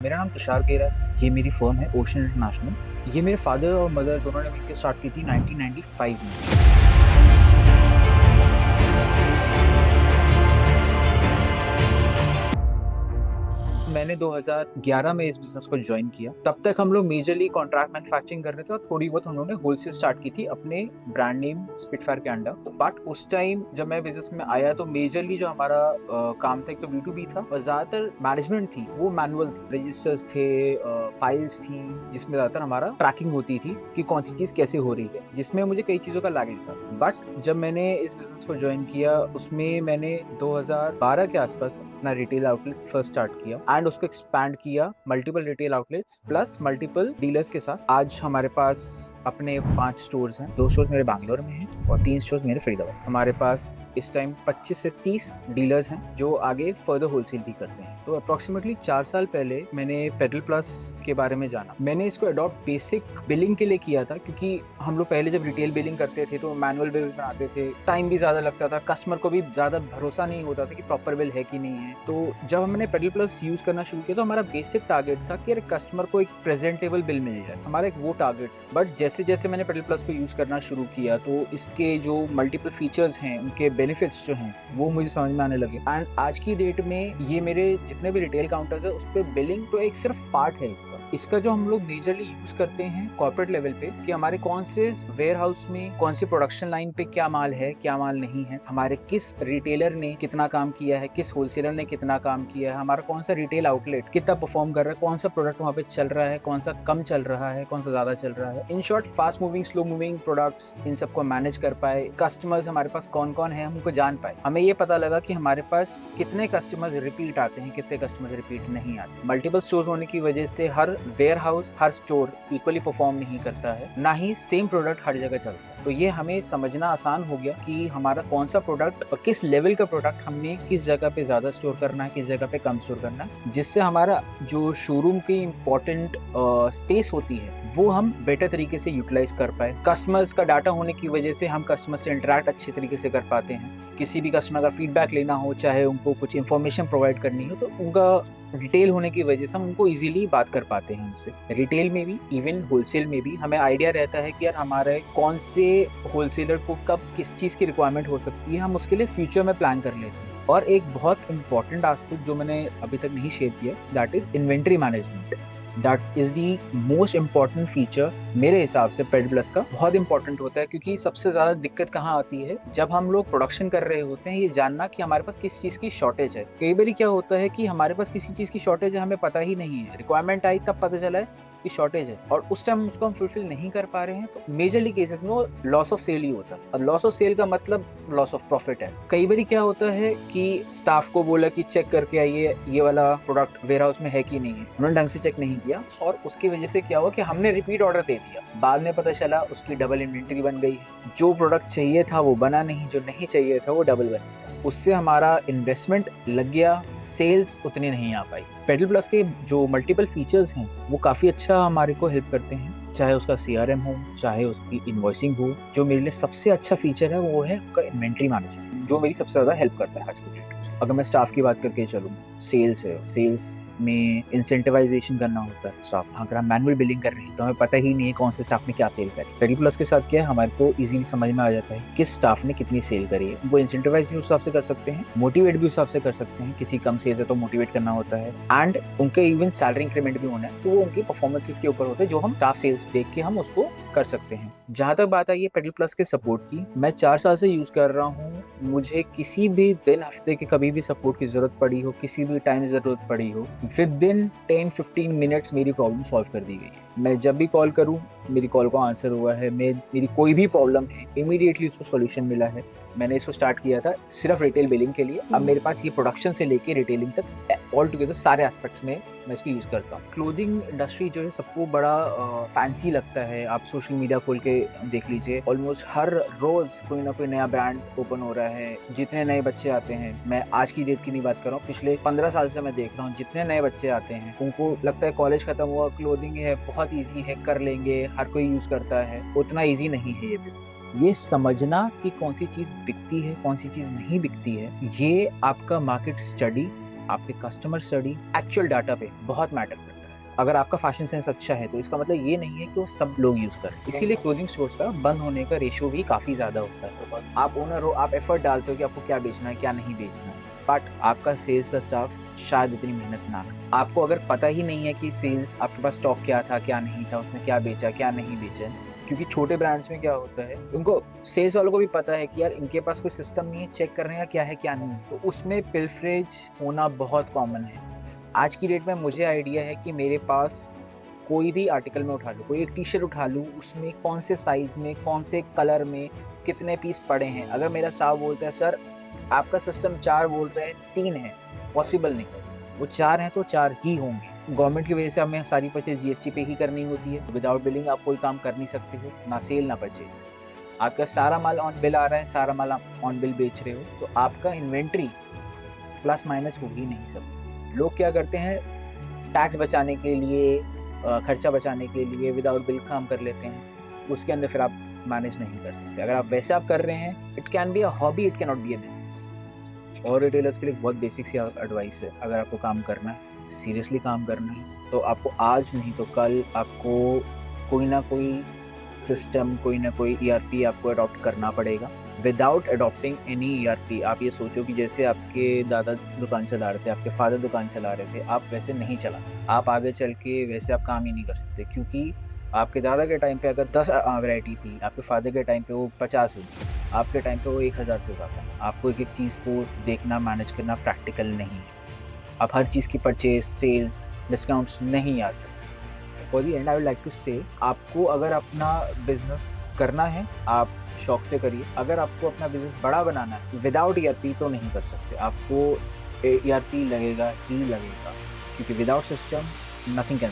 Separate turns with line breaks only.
मेरा नाम तुषार गेरा है। ये मेरी फ़र्म है ओशन इंटरनेशनल। ये मेरे फादर और मदर दोनों ने मिलकर स्टार्ट की थी 1995 में। मैंने 2011 में इस बिज़नेस को जॉइन किया। तब तक हम लोग मेजरली कॉन्ट्रैक्ट मैन्युफैक्चरिंग कर रहे थे और थोड़ी बहुत हम लोगों ने होलसेल स्टार्ट की थी अपने ब्रांड नेम स्पिटफायर के अंडर। बट उस टाइम जब मैं बिज़नेस में आया तो मेजरली जो हमारा काम था एक तो B2B था और ज़्यादातर मैनेजमेंट थी वो मैनुअल थी। रजिस्टर्स थे, फाइल्स थी जिसमें ज़्यादातर हमारा ट्रैकिंग होती थी कि कौन सी चीज़ कैसे हो रही है, जिसमें मुझे कई चीज़ों का लैगिंग था। बट जब मैंने इस बिज़नेस को जॉइन किया उसमें मैंने 2012 के आसपास अपना रिटेल आउटलेट फर्स्ट स्टार्ट किया एंड उसको एक्सपैंड किया multiple retail outlets plus multiple dealers के साथ। आज हमारे पास अपने 5 स्टोर्स हैं। 2 स्टोर्स मेरे बैंगलोर में हैं और 3 स्टोर्स मेरे फरीदाबाद। हमारे पास इस टाइम 25 से 30 डीलर्स हैं जो आगे फर्दर होलसेल भी करते हैं। तो अप्रोक्सीमेटली 4 साल पहले मैंने पेडल प्लस के बारे में जाना। मैंने इसको अडॉप्ट बेसिक बिलिंग के लिए किया था क्योंकि हम लोग पहले जब रिटेल बिलिंग करते थे तो मैनुअल बिल्स बनाते थे, टाइम भी ज़्यादा लगता था, कस्टमर को भी ज़्यादा भरोसा नहीं होता था कि प्रॉपर बिल है कि नहीं है। तो जब हमने पेडल प्लस यूज़ करना शुरू किया तो हमारा बेसिक टारगेट था कि अरे कस्टमर को एक प्रेजेंटेबल बिल मिल जाए, हमारा एक वो टारगेट था। बट जैसे जैसे मैंने पेडल प्लस को यूज़ करना शुरू किया तो इसके जो मल्टीपल फीचर्स हैं, उनके बेनिफिट्स जो हैं वो मुझे समझ में आने लगे। एंड आज की डेट में ये मेरे जितने भी रिटेल काउंटर्स है उस पर बिलिंग तो एक सिर्फ पार्ट है इसका जो हम लोग मेजरली यूज करते हैं कॉर्पोरेट लेवल पे कि हमारे कौन से वेयर हाउस में कौन सी प्रोडक्शन लाइन पे क्या माल है क्या माल नहीं है, हमारे किस रिटेलर ने कितना काम किया है, किस होलसेलर ने कितना काम किया है, हमारा कौन सा रिटेल आउटलेट कितना परफॉर्म कर रहा है, कौन सा प्रोडक्ट वहाँ पे चल रहा है, कौन सा कम चल रहा है, कौन सा ज्यादा चल रहा है। In short fast moving slow moving products in सबको मैनेज कर पाए। कस्टमर्स हमारे पास कौन कौन है हमको जान पाए। हमें ये पता लगा कि हमारे पास कितने कस्टमर्स रिपीट आते हैं, कितने कस्टमर्स रिपीट नहीं आते। मल्टीपल स्टोर्स होने की वजह से हर वेयर हाउस हर स्टोर इक्वली परफॉर्म नहीं करता है, ना ही सेम प्रोडक्ट हर जगह चलता है। तो ये हमें समझना आसान हो गया कि हमारा कौन सा प्रोडक्ट और किस लेवल का प्रोडक्ट हमने किस जगह पे ज्यादा स्टोर करना है, किस जगह पे कम स्टोर करना है, जिससे हमारा जो शोरूम की इम्पोर्टेंट स्पेस होती है वो हम बेटर तरीके से यूटिलाइज कर पाए। कस्टमर्स का डाटा होने की वजह से हम कस्टमर से इंटरेक्ट अच्छे तरीके से कर पाते हैं। किसी भी कस्टमर का फीडबैक लेना हो, चाहे उनको कुछ इन्फॉर्मेशन प्रोवाइड करनी हो, तो उनका रिटेल होने की वजह से हम उनको इजीली बात कर पाते हैं उनसे। रिटेल में भी इवन होलसेल में भी हमें आइडिया रहता है कि यार हमारे कौन से होलसेलर को कब किस चीज़ की रिक्वायरमेंट हो सकती है, हम उसके लिए फ्यूचर में प्लान कर लेते हैं। और एक बहुत इंपॉर्टेंट एस्पेक्ट जो मैंने अभी तक नहीं शेयर किया, that is inventory management. That is the most important feature मेरे हिसाब से पेडल प्लस का। बहुत इंपॉर्टेंट होता है क्योंकि सबसे ज्यादा दिक्कत कहाँ आती है, जब हम लोग प्रोडक्शन कर रहे होते हैं, ये जानना कि हमारे पास किस चीज की शॉर्टेज है। कई बार क्या होता है कि हमारे पास किसी चीज की शॉर्टेज है, हमें पता ही नहीं है, रिक्वायरमेंट आई तब पता चला है कि शॉर्टेज है और उस टाइम उसको हम फुलफिल नहीं कर पा रहे हैं, तो मेजरली केसेस में वो लॉस ऑफ सेल ही होता है। अब लॉस ऑफ सेल का मतलब लॉस ऑफ प्रॉफिट है। कई बार क्या होता है कि स्टाफ को बोला कि चेक करके आइए ये वाला प्रोडक्ट वेयर हाउस में है कि नहीं है, उन्होंने ढंग से चेक नहीं किया और उसकी वजह से क्या हुआ कि हमने रिपीट ऑर्डर दे दिया। बाद में पता चला उसकी डबल इन्वेंट्री बन गई है, जो प्रोडक्ट चाहिए था वो बना नहीं, जो नहीं चाहिए था वो डबल बन गया। उससे हमारा इन्वेस्टमेंट लग गया, सेल्स उतनी नहीं आ पाई। पेडल प्लस के जो मल्टीपल फीचर्स हैं वो काफ़ी अच्छा हमारे को हेल्प करते हैं, चाहे उसका CRM हो, चाहे उसकी इन्वॉइसिंग हो। जो मेरे लिए सबसे अच्छा फीचर है वो है उसका इन्वेंट्री मैनेजमेंट, जो मेरी सबसे ज़्यादा हेल्प करता है आज की डेट में। अगर मैं स्टाफ की बात करके चलूँ, सेल्स है, सेल्स में इंसेंटिवाइजेशन करना होता है स्टाफ। अगर हम मैनुअल बिलिंग कर रहे हैं तो हमें पता ही नहीं है कौन से स्टाफ ने क्या सेल करी। पेडल प्लस के साथ क्या है, हमारे को इजीली समझ में आ जाता है किस स्टाफ ने कितनी सेल करी है। वो इंसेंटिवाइज भी उस हिसाब से कर सकते हैं, मोटिवेट भी उस हिसाब से कर सकते हैं। किसी कम सेल्स है तो मोटिवेट करना होता है एंड उनके इवन सैलरी इंक्रीमेंट भी होना है, तो वो उनकी परफॉर्मेंसेस के ऊपर होता है, जो हम स्टाफ सेल्स देख के हम उसको कर सकते हैं। जहाँ तक बात आई है पेडल प्लस के सपोर्ट की, मैं 4 साल से यूज कर रहा हूँ। मुझे किसी भी दिन हफ्ते के कभी भी सपोर्ट की जरूरत पड़ी हो, किसी भी टाइम जरूरत पड़ी हो, विद इन 10-15 मिनट्स मेरी प्रॉब्लम सॉल्व कर दी गई है। मैं जब भी कॉल करूँ मेरी कॉल को आंसर हुआ है, मेरी कोई भी प्रॉब्लम है इमीडिएटली उसको सॉल्यूशन मिला है। मैंने इसको स्टार्ट किया था सिर्फ रिटेल बिलिंग के लिए, अब मेरे पास ये प्रोडक्शन से लेके रिटेलिंग तक ऑल टुगेदर सारे एस्पेक्ट्स में मैं इसको यूज करता हूँ। क्लोथिंग इंडस्ट्री जो है सबको बड़ा फैंसी लगता है। आप सोशल मीडिया खोल के देख लीजिए, ऑलमोस्ट हर रोज कोई ना कोई नया ब्रांड ओपन हो रहा है। जितने नए बच्चे आते हैं, मैं आज की डेट की नहीं बात कर रहा हूँ, पिछले 15 साल से मैं देख रहा हूँ, जितने नए बच्चे आते हैं उनको लगता है कॉलेज खत्म हुआ, क्लोथिंग है बहुत ईजी है, कर लेंगे, हर कोई यूज करता है। उतना ईजी नहीं है ये बिजनेस। ये समझना कि कौन सी चीज बिकती है, कौन सी चीज नहीं बिकती है, ये आपका मार्केट स्टडी आपके कस्टमर स्टडी एक्चुअल डाटा पे बहुत मैटर करता है। अगर आपका फैशन सेंस अच्छा है तो इसका मतलब ये नहीं है कि वो सब लोग यूज़ करें। इसीलिए क्लोथिंग स्टोर्स का बंद होने का रेशियो भी काफ़ी ज़्यादा होता है। आप ओनर हो, आप एफर्ट डालते हो कि आपको क्या बेचना है, क्या नहीं बेचना है, बट आपका सेल्स का स्टाफ शायद उतनी मेहनत ना करे। आपको अगर पता ही नहीं है कि सेल्स आपके पास स्टॉक क्या था, क्या नहीं था, उसने क्या बेचा, क्या नहीं बेचा, क्योंकि छोटे ब्रांड्स में क्या होता है, उनको सेल्स वालों को भी पता है कि यार इनके पास कोई सिस्टम नहीं है चेक करने का क्या है क्या नहीं है, तो उसमें पिलफरेज होना बहुत कॉमन है। आज की डेट में मुझे आइडिया है कि मेरे पास कोई भी आर्टिकल में उठा लूँ, कोई एक टी शर्ट उठा लूँ, उसमें कौन से साइज़ में, कौन से कलर में कितने पीस पड़े हैं। अगर मेरा स्टाफ बोलता है सर आपका सिस्टम 4 बोलता है 3 है, पॉसिबल नहीं, वो 4 हैं तो 4 ही होंगे। गवर्नमेंट की वजह से हमें सारी परचेज जीएसटी पे ही करनी होती है। विदाउट बिलिंग आप कोई काम कर नहीं सकते हो, ना सेल ना परचेज। आपका सारा माल ऑन बिल आ रहा है, सारा माल आप ऑन बिल बेच रहे हो, तो आपका इन्वेंट्री प्लस माइनस हो ही नहीं सकती। लोग क्या करते हैं, टैक्स बचाने के लिए, खर्चा बचाने के लिए विदाउट बिल काम कर लेते हैं, उसके अंदर फिर आप मैनेज नहीं कर सकते। अगर आप वैसे आप कर रहे हैं, it can be a hobby, it can not be a business. और रिटेलर्स के लिए बहुत बेसिक सी एडवाइस है, अगर आपको काम करना है, सीरियसली काम करना है, तो आपको आज नहीं तो कल आपको कोई ना कोई सिस्टम, कोई ना कोई ईआरपी आपको अडॉप्ट करना पड़ेगा। विदाउट अडॉप्टिंग एनी ईआरपी, आप ये सोचो कि जैसे आपके दादा दुकान चला रहे थे, आपके फादर दुकान चला रहे थे, आप वैसे नहीं चला सकते। आप आगे चल के वैसे आप काम ही नहीं कर सकते, क्योंकि आपके दादा के टाइम पे अगर 10 वैरायटी थी, आपके फादर के टाइम पे वो 50 होगी, आपके टाइम पे वो 1000 से ज़्यादा है। आपको एक एक चीज़ को देखना, मैनेज करना प्रैक्टिकल नहीं है। आप हर चीज़ की परचेज, सेल्स, डिस्काउंट्स नहीं याद रख सकते। For the end I would like to say, आपको अगर अपना बिजनेस करना है, आप शौक से करिए। अगर आपको अपना बिजनेस बड़ा बनाना है, विदाउट ईआरपी तो नहीं कर सकते। आपको ईआरपी लगेगा ही लगेगा, क्योंकि विदाउट सिस्टम नथिंग कैन।